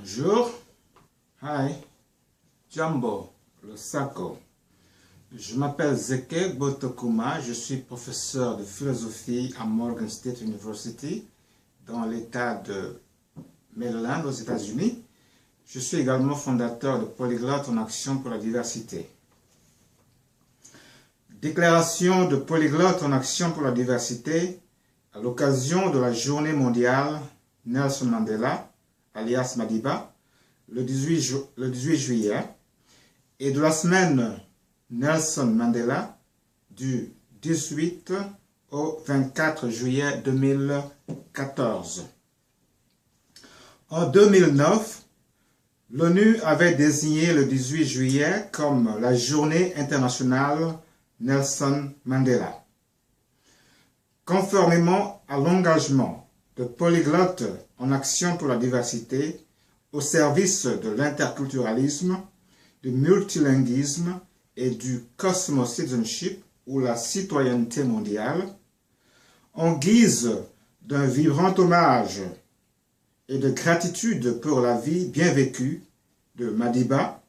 Bonjour. Hi. Jambo, le Sako. Je m'appelle Zeke Botokuma. Je suis professeur de philosophie à Morgan State University dans l'État de Maryland aux États-Unis. Je suis également fondateur de Polyglotte en action pour la diversité. Déclaration de Polyglotte en action pour la diversité à l'occasion de la journée mondiale Nelson Mandela, alias Madiba, le 18 juillet, et de la semaine Nelson Mandela du 18 au 24 juillet 2014. En 2009, l'ONU avait désigné le 18 juillet comme la journée internationale Nelson Mandela. Conformément à l'engagement de Polyglotte en action pour la diversité au service de l'interculturalisme, du multilinguisme et du cosmo-citizenship ou la citoyenneté mondiale, en guise d'un vibrant hommage et de gratitude pour la vie bien vécue de Madiba,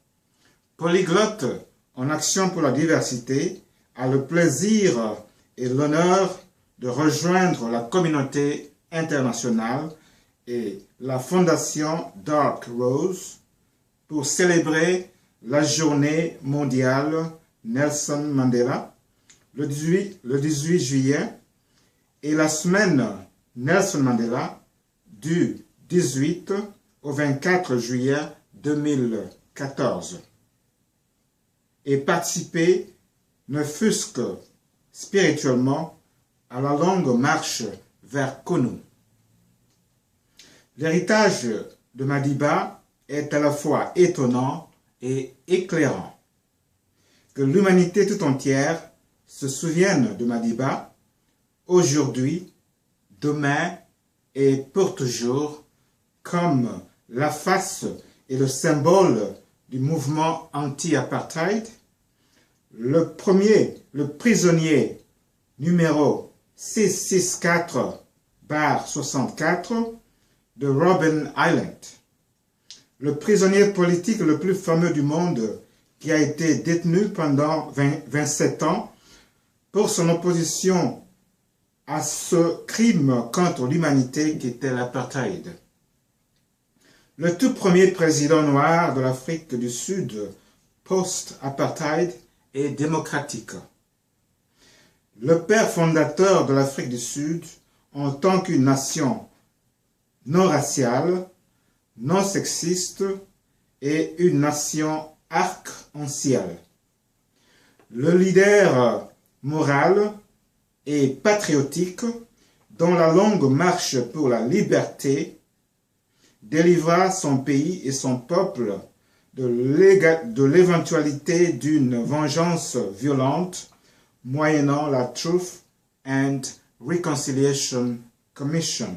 Polyglotte en action pour la diversité a le plaisir et l'honneur de rejoindre la communauté internationale et la fondation Dark Rose pour célébrer la journée mondiale Nelson Mandela le 18 juillet et la semaine Nelson Mandela du 18 au 24 juillet 2014 et participer, ne fût-ce que spirituellement, à la longue marche vers Konu. L'héritage de Madiba est à la fois étonnant et éclairant. Que l'humanité tout entière se souvienne de Madiba, aujourd'hui, demain et pour toujours, comme la face et le symbole du mouvement anti-apartheid, le prisonnier numéro 664-64 de Robben Island, le prisonnier politique le plus fameux du monde qui a été détenu pendant 27 ans pour son opposition à ce crime contre l'humanité qui était l'apartheid. Le tout premier président noir de l'Afrique du Sud post-apartheid et démocratique. Le père fondateur de l'Afrique du Sud en tant qu'une nation non raciale, non sexiste et une nation arc-en-ciel. Le leader moral et patriotique dont la longue marche pour la liberté délivra son pays et son peuple de l'éventualité d'une vengeance violente moyennant la Truth and Reconciliation Commission.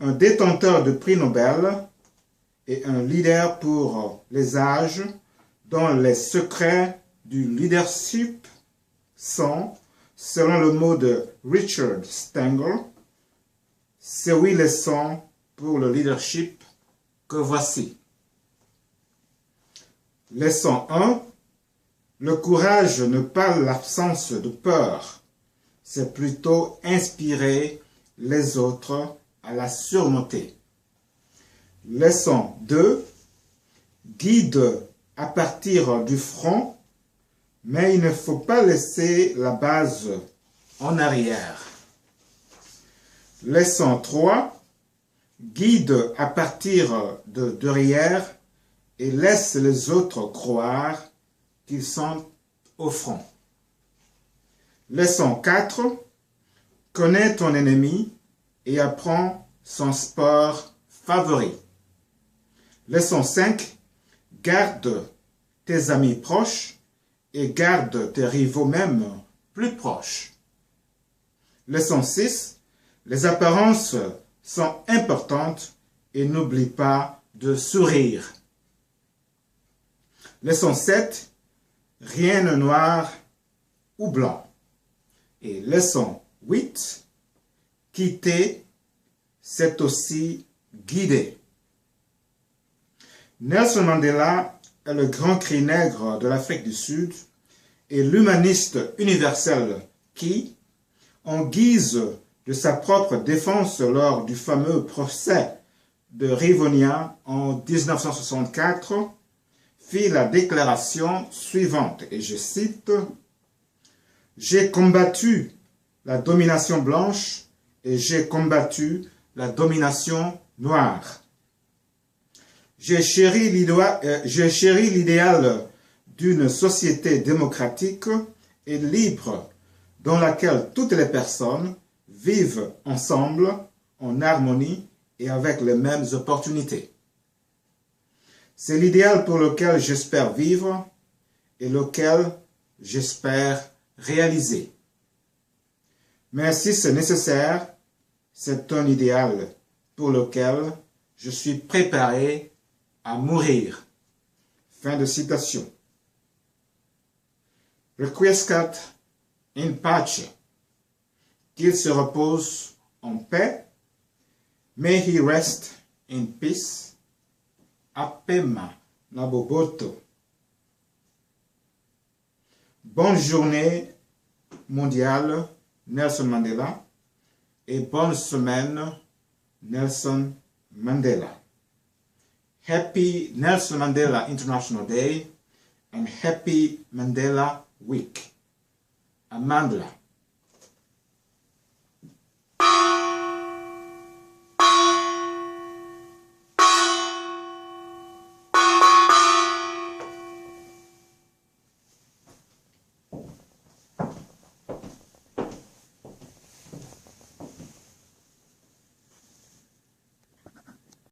Un détenteur de prix Nobel et un leader pour les âges dont les secrets du leadership sont, selon le mot de Richard Stengel, c'est oui les sons pour le leadership que voici. Leçon 1. Le courage n'est pas l'absence de peur, c'est plutôt inspirer les autres à la surmonter. Leçon 2. Guide à partir du front, mais il ne faut pas laisser la base en arrière. Leçon 3. Guide à partir de derrière et laisse les autres croire qu'ils sont au front. Leçon 4. Connais ton ennemi et apprends son sport favori. Leçon 5. Garde tes amis proches et garde tes rivaux même plus proches. Leçon 6. Les apparences sont importantes et n'oublie pas de sourire. Leçon 7. Rien de noir ou blanc. Et leçon 8. Quitter, c'est aussi guider. Nelson Mandela est le grand cri nègre de l'Afrique du Sud et l'humaniste universel qui, en guise de sa propre défense lors du fameux procès de Rivonia en 1964, fit la déclaration suivante, et je cite, « J'ai combattu la domination blanche et j'ai combattu la domination noire. J'ai chéri l'idéal d'une société démocratique et libre dans laquelle toutes les personnes vivent ensemble, en harmonie et avec les mêmes opportunités. C'est l'idéal pour lequel j'espère vivre et lequel j'espère réaliser. Mais si c'est nécessaire, c'est un idéal pour lequel je suis préparé à mourir. » Fin de citation. Requiescat in pace. Qu'il se repose en paix. May he rest in peace. Apema Naboboto. Bonne journée mondiale Nelson Mandela et bonne semaine Nelson Mandela. Happy Nelson Mandela International Day and Happy Mandela Week. Amandla.